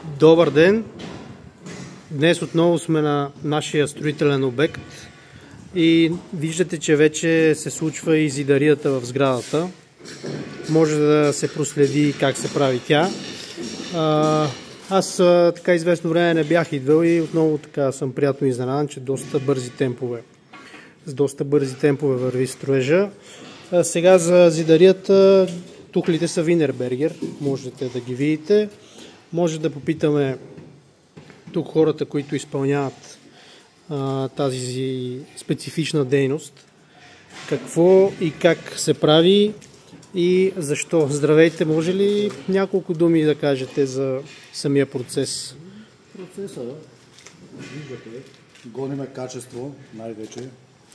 Добър ден! Днес отново сме на нашия строителен обект и виждате, че вече се случва и зидарията в сградата. Може да се проследи как се прави тя. Аз така известно време не бях идвал и отново така съм приятно изненадан, че с доста бързи темпове върви строежа. Сега за зидарията тухлите са Винербергер, можете да ги видите. Може да попитаме тук хората, които изпълняват тази специфична дейност, какво и как се прави и защо. Здравейте, може ли няколко думи да кажете за самия процес? Процеса, виждате, гониме качество най-вече.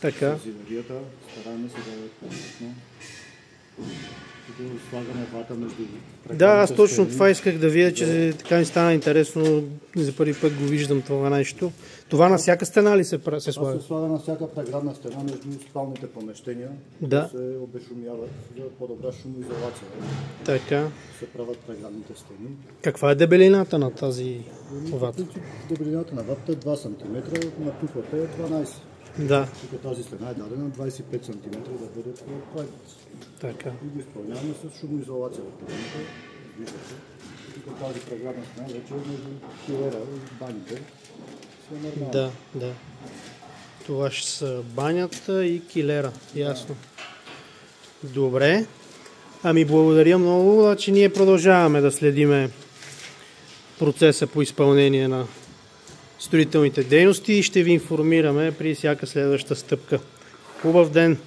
Така. Зидарията, стараме се да е конкретно. Тук слагаме вата между... Да, аз точно това исках да видя, че така ми стана интересно. За първи път го виждам това нещо. Това на всяка стена ли се слага? Това се слага на всяка преградна стена между спалните помещения, да се обешумяват за по-добра шумоизолация. Така. Се правят преградните стени. Каква е дебелината на тази вата? Дебелината на ватата е 2 см, на тухлата е 12 см. Да. Тук тази стена е дадена 25 см да бъде проект. Така. И го изпълняваме с шумоизолация. Виждате. Тук тази преградна стена вече е между килера и баните. Да. Това ще са банята и килера. Ясно. Добре. Ами благодаря много, че ние продължаваме да следиме процеса по изпълнение на строителните дейности и ще ви информираме при всяка следваща стъпка. Хубав ден!